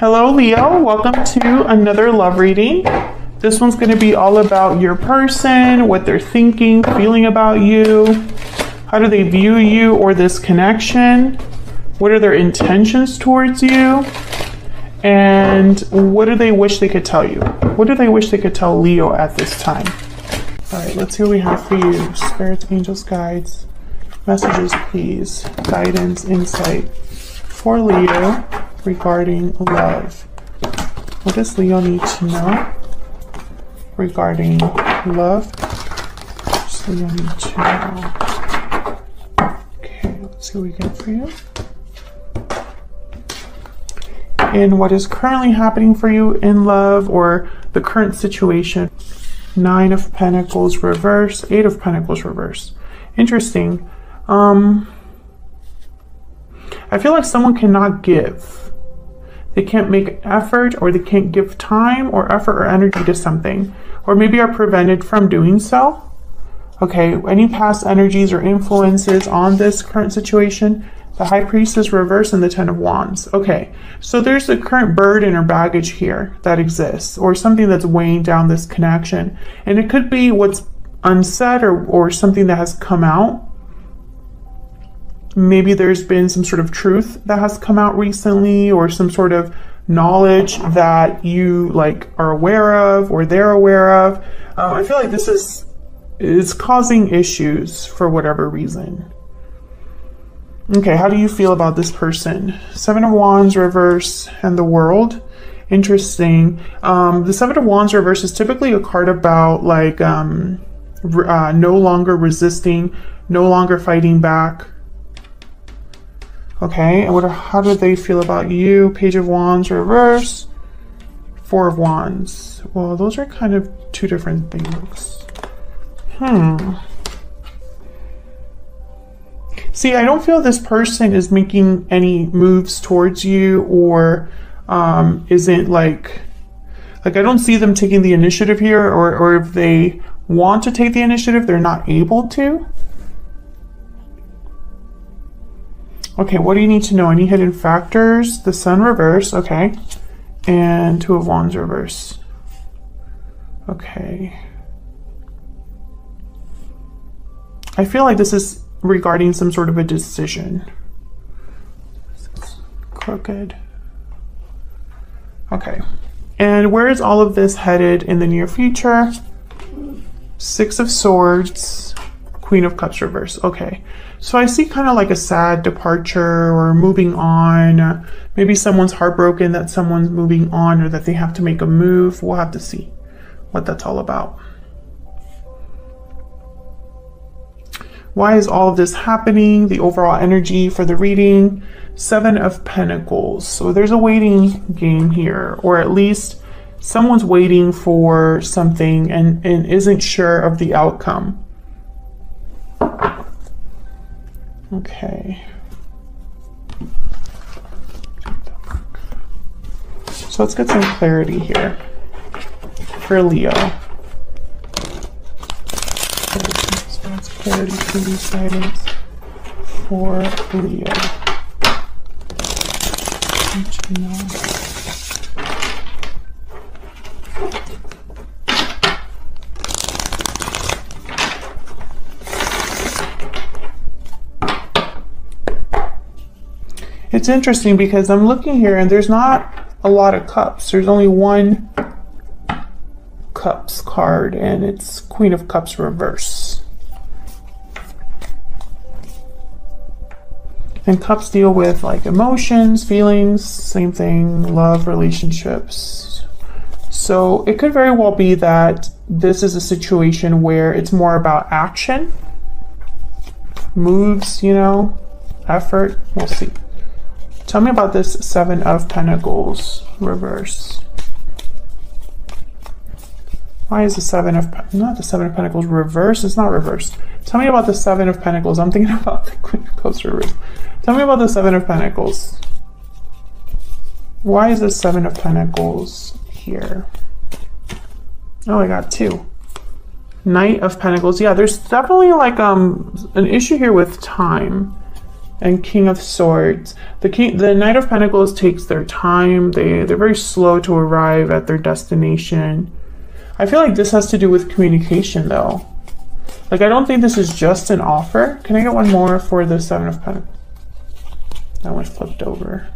Hello, Leo. Welcome to another love reading. This one's going to be all about your person, what they're thinking, feeling about you. How do they view you or this connection? What are their intentions towards you? And what do they wish they could tell you? What do they wish they could tell Leo at this time? All right, let's see what we have for you. Spirits, angels, guides, messages, please. Guidance, insight for Leo regarding love. What does Leo need to know regarding love? What does Leo need to know? Okay, let's see what we get for you. And what is currently happening for you in love or the current situation. 9 of Pentacles reverse, 8 of Pentacles reverse. Interesting. I feel like someone cannot give. They can't make effort, or they can't give time or effort or energy to something, or maybe are prevented from doing so. Okay, any past energies or influences on this current situation? The High Priestess reverse and the 10 of Wands. Okay, so there's a current burden or baggage here that exists, or something that's weighing down this connection. And it could be what's unsaid or something that has come out. Maybe there's been some sort of truth that has come out recently, or some sort of knowledge that you are aware of, or they're aware of. I feel like this is causing issues for whatever reason. Okay, how do you feel about this person? 7 of Wands reverse and the World. Interesting. The 7 of Wands reverse is typically a card about no longer resisting, no longer fighting back. Okay, and how do they feel about you? Page of Wands reverse, 4 of Wands. Well, those are kind of two different things. See, I don't feel this person is making any moves towards you, or isn't I don't see them taking the initiative here, or if they want to take the initiative, they're not able to. Okay, what do you need to know? Any hidden factors? The Sun reverse, okay. And 2 of Wands reverse. Okay. I feel like this is regarding some sort of a decision. This is crooked. Okay. And where is all of this headed in the near future? 6 of Swords, Queen of Cups reverse. Okay. So I see kind of like a sad departure or moving on. Maybe someone's heartbroken that someone's moving on, or that they have to make a move. We'll have to see what that's all about. Why is all of this happening? The overall energy for the reading. 7 of Pentacles. So there's a waiting game here, or at least someone's waiting for something and isn't sure of the outcome. Okay. So let's get some clarity here for Leo. Clarity, please, guidance for Leo. It's interesting because I'm looking here and there's not a lot of cups. There's only 1 cups card, and it's Queen of Cups reverse. And cups deal with emotions, feelings, same thing, love, relationships. So it could very well be that this is a situation where it's more about action, moves, effort. We'll see. Tell me about this 7 of Pentacles reverse. Why is the 7 of, not the 7 of Pentacles reverse? It's not reversed. Tell me about the 7 of Pentacles. I'm thinking about the Queen of Cups reverse. Tell me about the 7 of Pentacles. Why is the 7 of Pentacles here? Oh, I got 2. Knight of Pentacles. Yeah, there's definitely an issue here with time. and King of Swords. The Knight of Pentacles takes their time. They're very slow to arrive at their destination. I feel like this has to do with communication though. Like, I don't think this is just an offer. Can I get one more for the Seven of Pentacles? That one's flipped over.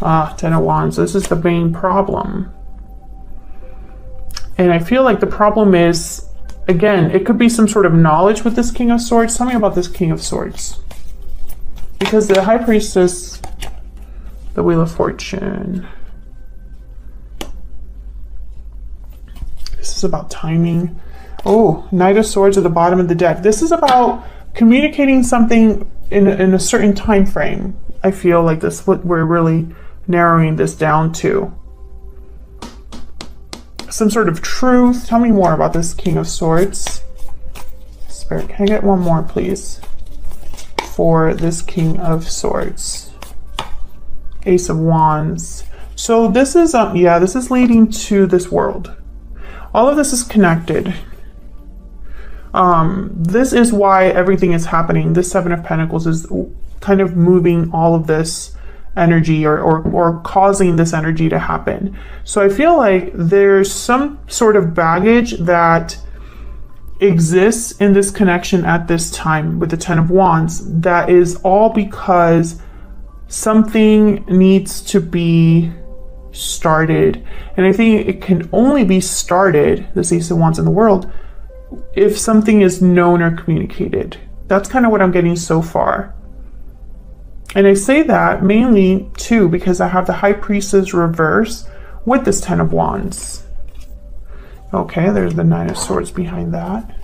Ah, Ten of Wands. This is the main problem. And I feel like the problem is, again, it could be some sort of knowledge with this King of Swords. Tell me about this King of Swords. Because the High Priestess, the Wheel of Fortune. This is about timing. Oh, Knight of Swords at the bottom of the deck. This is about communicating something in a certain time frame. I feel like this is what we're really narrowing this down to. Some sort of truth. Tell me more about this King of Swords. Spirit, can I get one more, please? For this King of Swords. Ace of Wands. So this is, yeah, this is leading to this world. All of this is connected. This is why everything is happening. This Seven of Pentacles is kind of moving all of this energy or causing this energy to happen. So I feel like there's some sort of baggage that exists in this connection at this time with the Ten of Wands that is all because something needs to be started. And I think it can only be started, this Ace of Wands in the world, if something is known or communicated. That's kind of what I'm getting so far. And I say that mainly too because I have the High Priestess reverse with this Ten of Wands. Okay, there's the Nine of Swords behind that.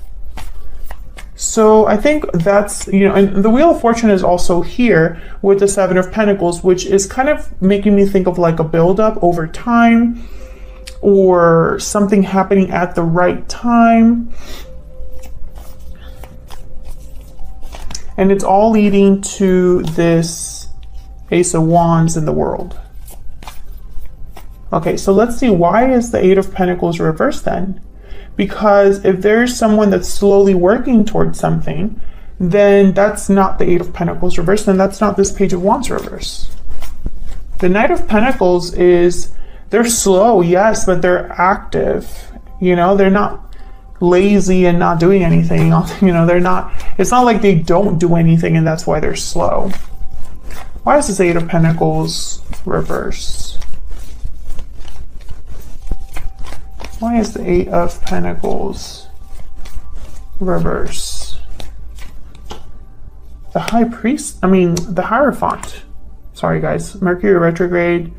So I think that's, you know, and the Wheel of Fortune is also here with the Seven of Pentacles, which is kind of making me think of like a buildup over time or something happening at the right time. And it's all leading to this Ace of Wands in the world. Okay, so let's see, why is the Eight of Pentacles reversed then? Because if there's someone that's slowly working towards something, then that's not the Eight of Pentacles reversed, and that's not this Page of Wands reverse. The Knight of Pentacles is, they're slow, yes, but they're active. You know, they're not lazy and not doing anything. You know, they're not, it's not like they don't do anything and that's why they're slow. Why is this Eight of Pentacles reverse? Why is the Eight of Pentacles reverse? The High Priest, the Hierophant. Sorry guys, Mercury retrograde.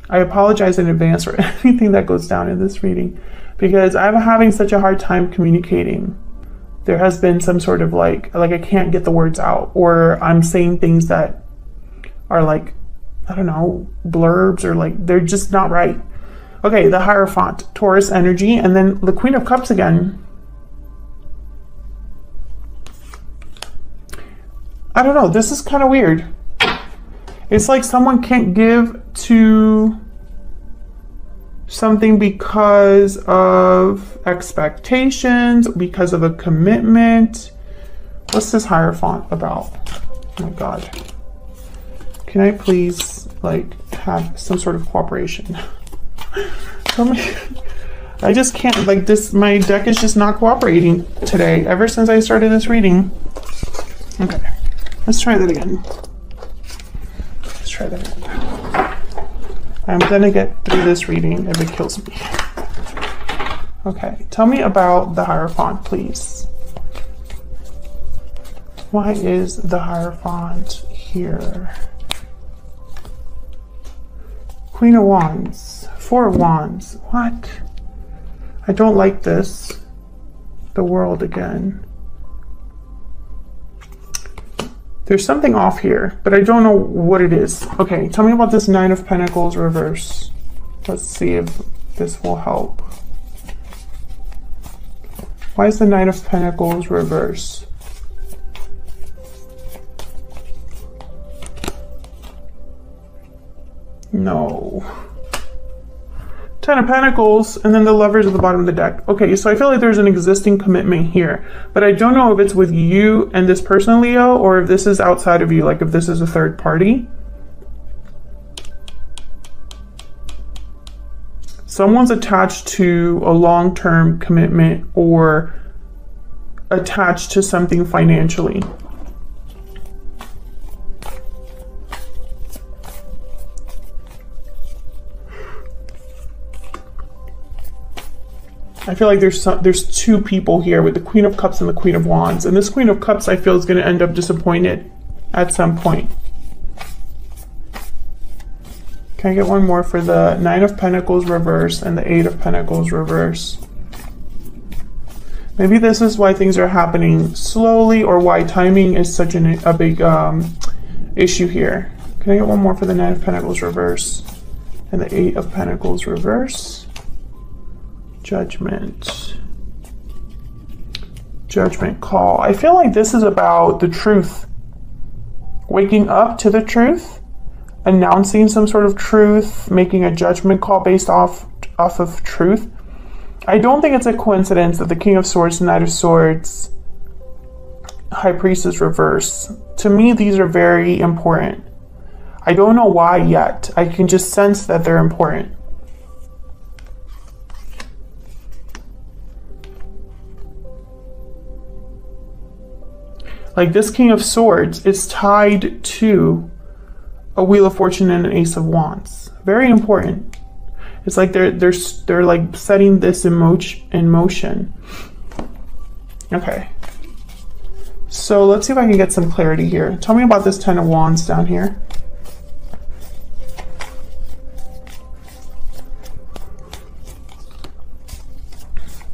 I apologize in advance for anything that goes down in this reading because I'm having such a hard time communicating. There has been some sort of like I can't get the words out, or I'm saying things that are like, I don't know, blurbs, or like they're just not right. Okay, the Hierophant, Taurus energy, and then the Queen of Cups again. I don't know, this is kind of weird. It's like someone can't give to something because of expectations, because of a commitment. What's this Hierophant about? Oh my God. Can I please like have some sort of cooperation? Tell me. I just can't, like this, my deck is just not cooperating today, ever since I started this reading. Okay, let's try that again. Let's try that again. I'm gonna get through this reading if it kills me. Okay, tell me about the Hierophant, please. Why is the Hierophant here? Queen of Wands, Four of Wands. What? I don't like this. The World again. There's something off here, but I don't know what it is. Okay, tell me about this Nine of Pentacles reverse. Let's see if this will help. Why is the Nine of Pentacles reverse? No. Ten of Pentacles, and then the Lovers at the bottom of the deck. Okay, so I feel like there's an existing commitment here, but I don't know if it's with you and this person, Leo, or if this is outside of you, like if this is a third party. Someone's attached to a long-term commitment or attached to something financially. I feel like there's two people here with the Queen of Cups and the Queen of Wands. And this Queen of Cups, I feel, is going to end up disappointed at some point. Can I get one more for the Nine of Pentacles reverse and the Eight of Pentacles reverse? Maybe this is why things are happening slowly, or why timing is such a big issue here. Can I get one more for the Nine of Pentacles reverse and the Eight of Pentacles reverse? Judgment. Judgment call. I feel like this is about the truth. Waking up to the truth, announcing some sort of truth, making a judgment call based off of truth. I don't think it's a coincidence that the King of Swords, Knight of Swords, High Priestess reverse. To me, these are very important. I don't know why yet. I can just sense that they're important. Like this King of Swords is tied to a Wheel of Fortune and an Ace of Wands. Very important. It's like they're like setting this in motion. Okay. So let's see if I can get some clarity here. Tell me about this Ten of Wands down here.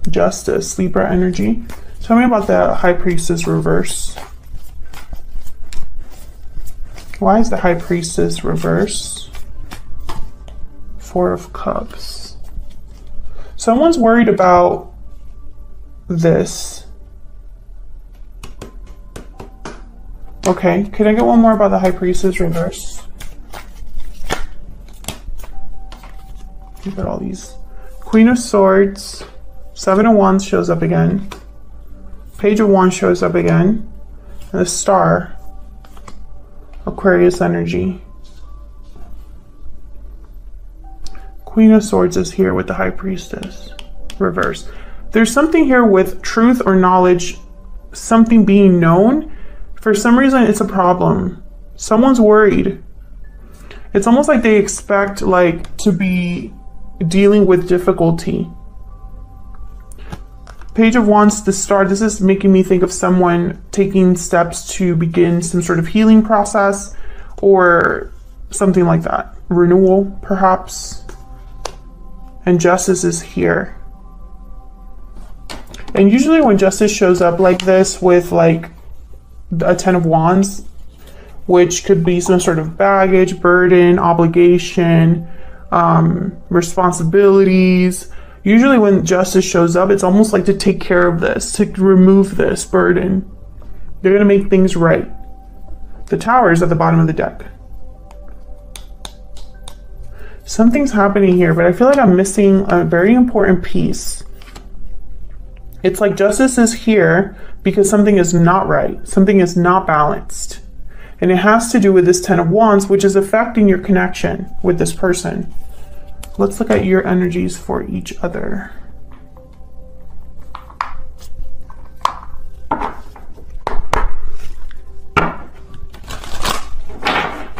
Justice, Libra energy. Tell me about the High Priestess reverse. Why is the High Priestess reverse? Four of Cups. Someone's worried about this. Okay, could I get one more about the High Priestess reverse? Look at all these. Queen of Swords. Seven of Wands shows up again. Page of Wands shows up again. And the Star. Aquarius energy. Queen of Swords is here with the High Priestess. Reverse. There's something here with truth or knowledge, something being known. For some reason, it's a problem. Someone's worried. It's almost like they expect to be dealing with difficulty. Page of Wands, the Star, this is making me think of someone taking steps to begin some sort of healing process or something like that. Renewal, perhaps. And Justice is here. And usually when Justice shows up like this with like a Ten of Wands, which could be some sort of baggage, burden, obligation, responsibilities. Usually when Justice shows up, it's almost like to take care of this, to remove this burden. They're going to make things right. The Tower is at the bottom of the deck. Something's happening here, but I feel like I'm missing a very important piece. It's like Justice is here because something is not right. Something is not balanced. And it has to do with this Ten of Wands, which is affecting your connection with this person. Let's look at your energies for each other.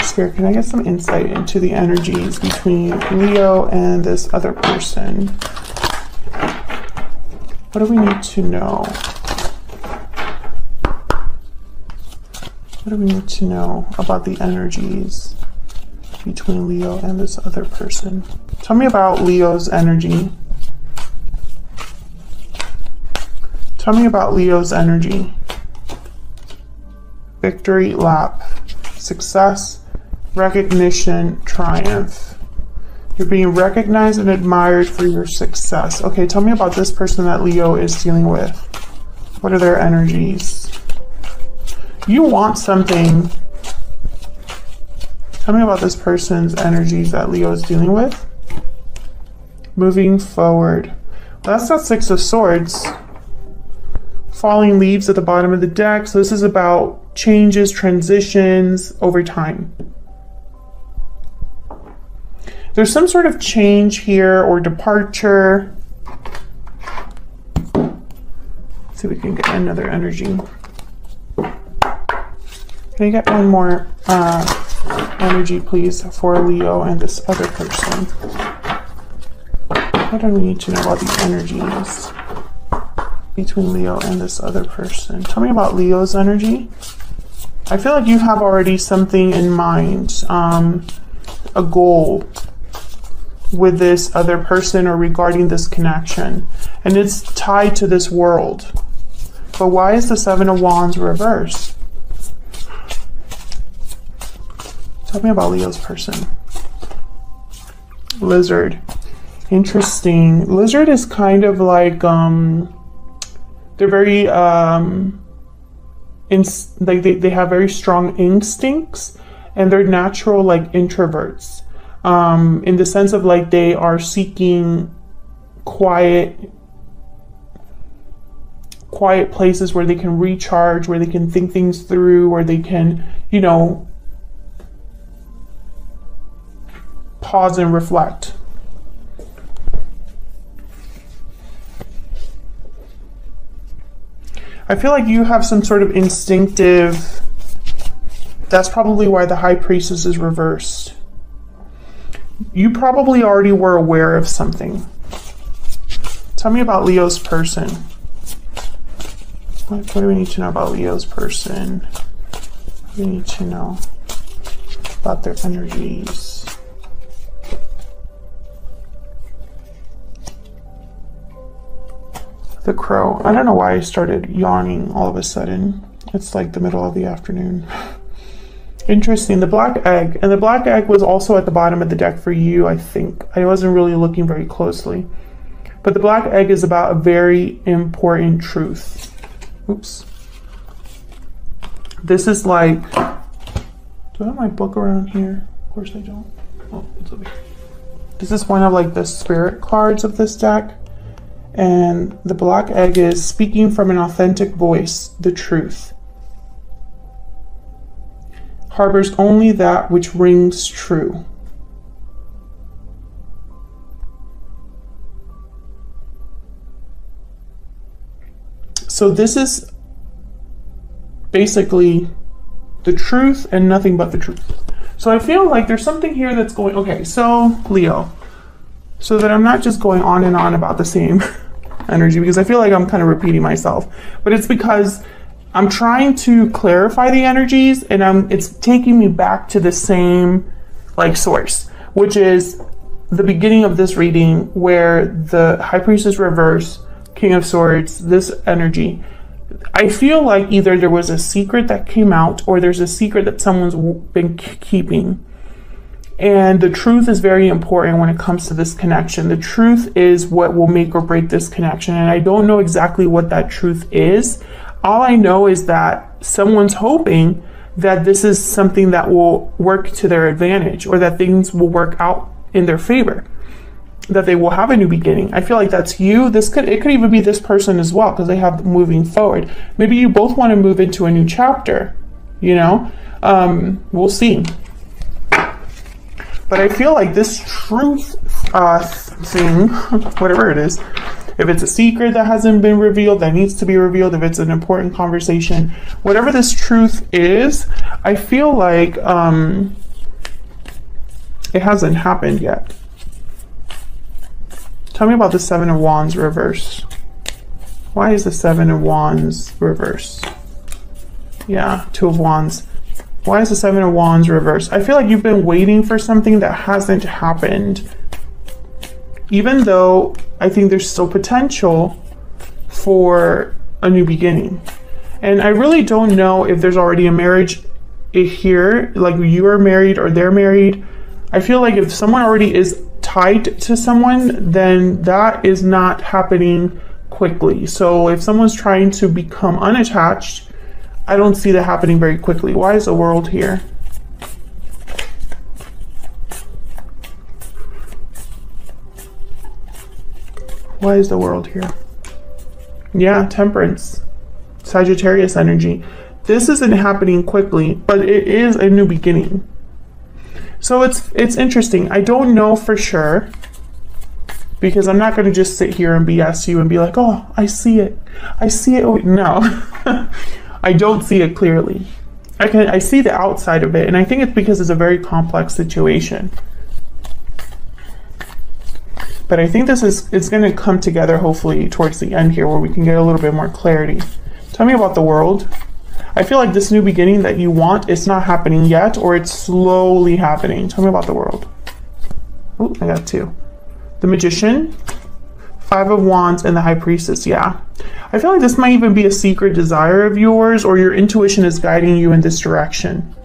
Spirit, can I get some insight into the energies between Leo and this other person? What do we need to know? What do we need to know about the energies between Leo and this other person? Tell me about Leo's energy. Tell me about Leo's energy. Victory lap. Success, recognition, triumph. You're being recognized and admired for your success. Okay, tell me about this person that Leo is dealing with. What are their energies? You want something. Tell me about this person's energies that Leo is dealing with. moving forward. That's that Six of Swords. Falling leaves at the bottom of the deck. So this is about changes, transitions over time. There's some sort of change here or departure. Let's see if we can get another energy. Can I get one more energy, please, for Leo and this other person? What do we need to know about these energies between Leo and this other person? Tell me about Leo's energy. I feel like you have already something in mind, a goal with this other person or regarding this connection, and it's tied to this world. But why is the Seven of Wands reversed? Tell me about Leo's person. Lizard. Interesting. Lizard is kind of like they're very they have very strong instincts, and they're natural like introverts. In the sense of like they are seeking quiet places where they can recharge, where they can think things through, where they can, you know, pause and reflect. I feel like you have some sort of instinctive, that's probably why the High Priestess is reversed. You probably already were aware of something. Tell me about Leo's person. What do we need to know about Leo's person? What do we need to know about their energies? The Crow. I don't know why I started yawning all of a sudden. It's like the middle of the afternoon. Interesting. The Black Egg. And the Black Egg was also at the bottom of the deck for you, I think. I wasn't really looking very closely. But the Black Egg is about a very important truth. Oops. This is like... Do I have my book around here? Of course I don't. Oh, it's over here. This is one of like the spirit cards of this deck. And the Black Egg is speaking from an authentic voice, the truth. Harbors only that which rings true. So this is basically the truth and nothing but the truth. So I feel like there's something here that's going, okay, so Leo, so that I'm not just going on and on about the same energy, because I feel like I'm kind of repeating myself, but it's because I'm trying to clarify the energies, and it's taking me back to the same like source, which is the beginning of this reading where the High Priestess reverse, King of Swords, this energy. I feel like either there was a secret that came out, or there's a secret that someone's been keeping. And the truth is very important when it comes to this connection. The truth is what will make or break this connection. And I don't know exactly what that truth is. All I know is that someone's hoping that this is something that will work to their advantage, or that things will work out in their favor, that they will have a new beginning. I feel like that's you. It could even be this person as well, because they have moving forward. Maybe you both want to move into a new chapter, you know? We'll see. But I feel like this truth thing, whatever it is, if it's a secret that hasn't been revealed, that needs to be revealed, if it's an important conversation, whatever this truth is, I feel like it hasn't happened yet. Tell me about the Seven of Wands reverse. Why is the Seven of Wands reverse? Yeah, Two of Wands. Why is the Seven of Wands reverse? I feel like you've been waiting for something that hasn't happened. Even though I think there's still potential for a new beginning. And I really don't know if there's already a marriage here, like you are married or they're married. I feel like if someone already is tied to someone, then that is not happening quickly. So if someone's trying to become unattached, I don't see that happening very quickly. Why is the World here? Why is the world here? Yeah, Temperance. Sagittarius energy. This isn't happening quickly, but it is a new beginning. So it's interesting. I don't know for sure, because I'm not going to just sit here and BS you and be like, oh, I see it. I see it. Oh, no, I don't see it clearly. I see the outside of it, and I think it's because it's a very complex situation. But I think it's going to come together hopefully towards the end here, where we can get a little bit more clarity. Tell me about the world. I feel like this new beginning that you want, it's not happening yet, or it's slowly happening. Tell me about the world. Oh, I got 2. The Magician, 5 of Wands, and the High Priestess. Yeah. I feel like this might even be a secret desire of yours, or your intuition is guiding you in this direction.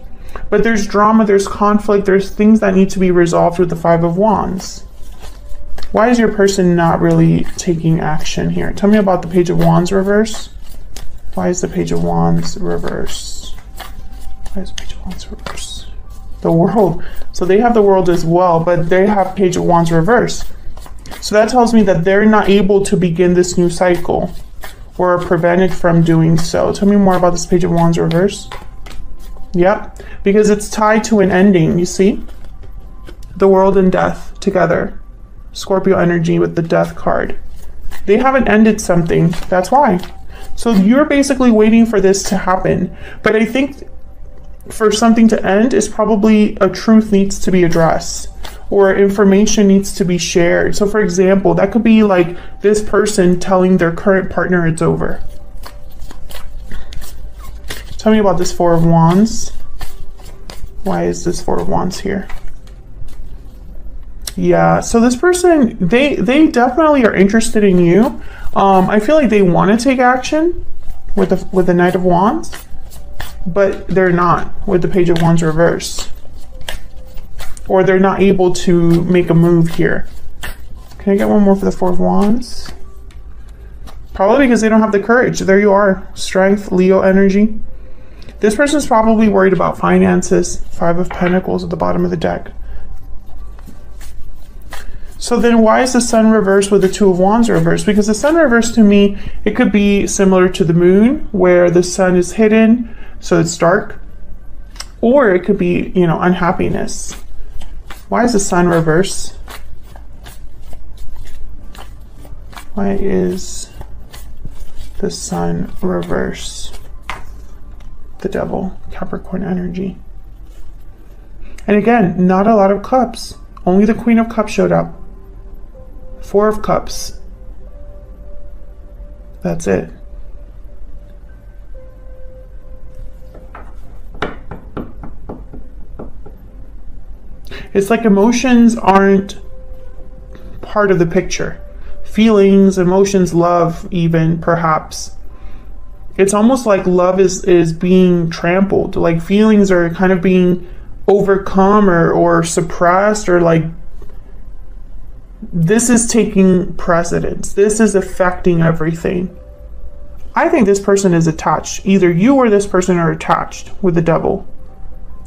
But there's drama, there's conflict, there's things that need to be resolved with the 5 of Wands. Why is your person not really taking action here? Tell me about the Page of Wands reverse. Why is the Page of Wands reverse? Why is the Page of Wands reverse? The World. So they have the World as well, but they have Page of Wands reverse. So that tells me that they're not able to begin this new cycle, or are prevented from doing so. Tell me more about this Page of Wands reverse. Yep, because it's tied to an ending, you see? The World and Death together. Scorpio energy with the Death card. They haven't ended something, that's why. So you're basically waiting for this to happen. But I think for something to end is probably a truth needs to be addressed, or information needs to be shared. So for example, that could be like this person telling their current partner it's over. Tell me about this 4 of Wands. Why is this 4 of Wands here? Yeah, so this person, they definitely are interested in you. I feel like they want to take action with the Knight of Wands, but they're not with the Page of Wands reverse. Or they're not able to make a move here. Can I get one more for the 4 of Wands? Probably because they don't have the courage. There you are. Strength, Leo energy. This person's probably worried about finances. 5 of Pentacles at the bottom of the deck. So then why is the Sun reversed with the 2 of Wands reversed? Because the Sun reversed, to me, it could be similar to the Moon, where the Sun is hidden, so it's dark. Or it could be, you know, unhappiness. Why is the Sun reversed? Why is the Sun reversed? The Devil, Capricorn energy. And again, not a lot of cups. Only the Queen of Cups showed up. 4 of Cups. That's it. It's like emotions aren't part of the picture. Feelings, emotions, love even, perhaps. It's almost like love is being trampled. Like feelings are kind of being overcome or suppressed, or like this is taking precedence. This is affecting everything. I think this person is attached. Either you or this person are attached with the Devil.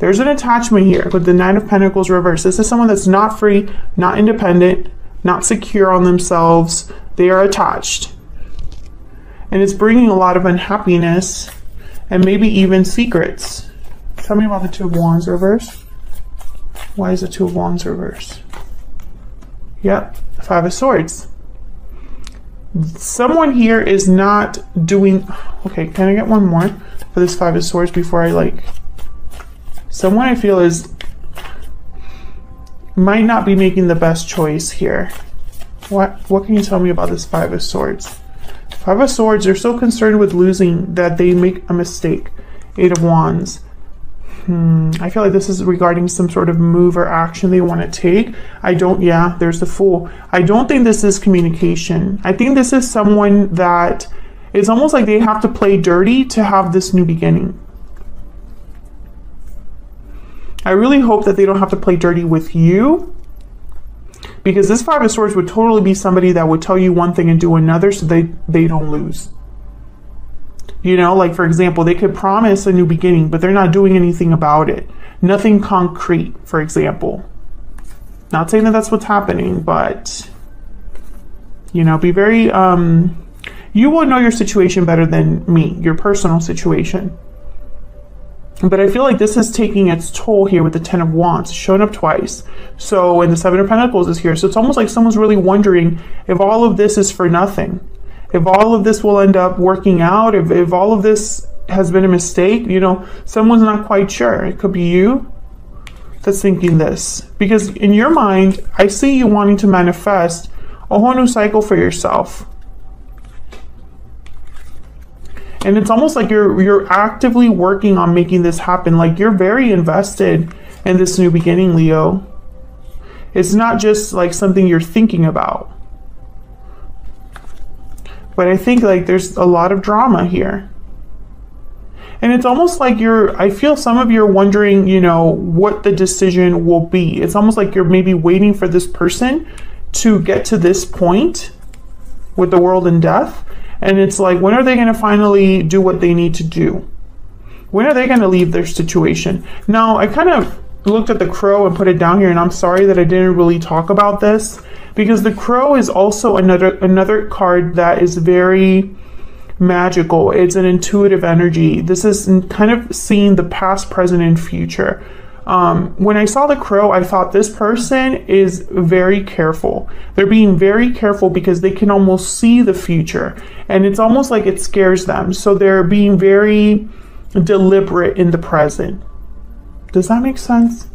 There's an attachment here with the 9 of Pentacles reversed. This is someone that's not free, not independent, not secure on themselves. They are attached. And it's bringing a lot of unhappiness and maybe even secrets. Tell me about the 2 of Wands reversed. Why is the 2 of Wands reversed? Yep, 5 of Swords. Someone here is not doing... Okay, can I get one more for this 5 of Swords before I like... Someone I feel might not be making the best choice here. What can you tell me about this 5 of Swords? 5 of Swords, they're so concerned with losing that they make a mistake. 8 of Wands. I feel like this is regarding some sort of move or action they want to take. Yeah, there's the Fool. I don't think this is communication. I think this is someone that it's almost like they have to play dirty to have this new beginning. I really hope that they don't have to play dirty with you, because this 5 of Swords would totally be somebody that would tell you one thing and do another so they don't lose. You know, like for example, they could promise a new beginning, but they're not doing anything about it. Nothing concrete, for example. Not saying that that's what's happening, but You know, be very, you will know your situation better than me, your personal situation. But I feel like this is taking its toll here with the Ten of Wands, showing up twice. So, and the Seven of Pentacles is here. So it's almost like someone's really wondering if all of this is for nothing. If all of this will end up working out, if all of this has been a mistake, you know, someone's not quite sure. It could be you that's thinking this. Because in your mind, I see you wanting to manifest a whole new cycle for yourself. And it's almost like you're actively working on making this happen. Like you're very invested in this new beginning, Leo. It's not just like something you're thinking about. But I think like there's a lot of drama here. And it's almost like I feel some of you are wondering, you know, what the decision will be. It's almost like you're maybe waiting for this person to get to this point with the world and death. And it's like, when are they going to finally do what they need to do? When are they going to leave their situation? Now, I kind of looked at the crow and put it down here, and I'm sorry that I didn't really talk about this, because the crow is also another card that is very magical. It's an intuitive energy. This is kind of seeing the past, present, and future. When I saw the crow, I thought this person is very careful. They're being very careful because they can almost see the future, and it's almost like it scares them. So they're being very deliberate in the present. Does that make sense?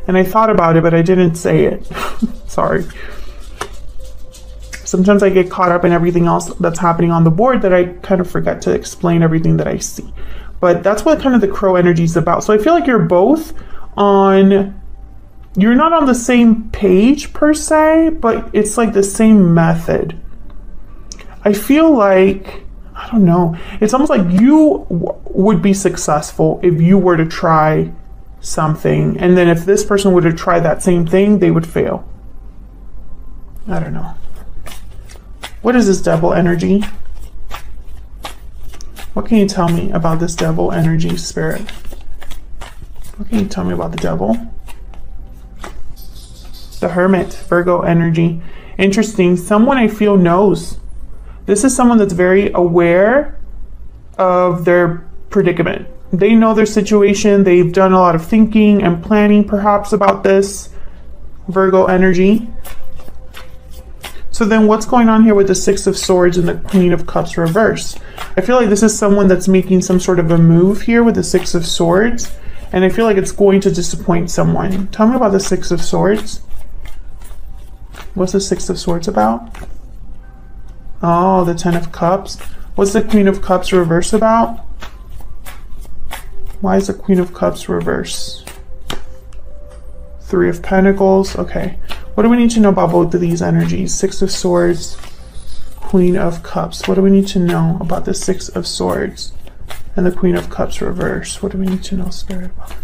And I thought about it, but I didn't say it. Sorry. Sometimes I get caught up in everything else that's happening on the board that I kind of forget to explain everything that I see. But that's what kind of the crow energy is about. So I feel like you're both you're not on the same page per se, but it's like the same method. I feel like, I don't know, it's almost like you would be successful if you were to try something. And then if this person were to try that same thing, they would fail. I don't know. What is this devil energy? What can you tell me about this devil energy, Spirit? What can you tell me about the devil? The Hermit, Virgo energy. Interesting. Someone I feel knows. This is someone that's very aware of their predicament. They know their situation. They've done a lot of thinking and planning perhaps about this. Virgo energy. So then what's going on here with the Six of Swords and the Queen of Cups reverse? I feel like this is someone that's making some sort of a move here with the Six of Swords. And I feel like it's going to disappoint someone. Tell me about the Six of Swords. What's the Six of Swords about? Oh, the Ten of Cups. What's the Queen of Cups reverse about? Why is the Queen of Cups reverse? Three of Pentacles. Okay. What do we need to know about both of these energies? Six of Swords, Queen of Cups. What do we need to know about the Six of Swords and the Queen of Cups reverse? What do we need to know, Spirit, about?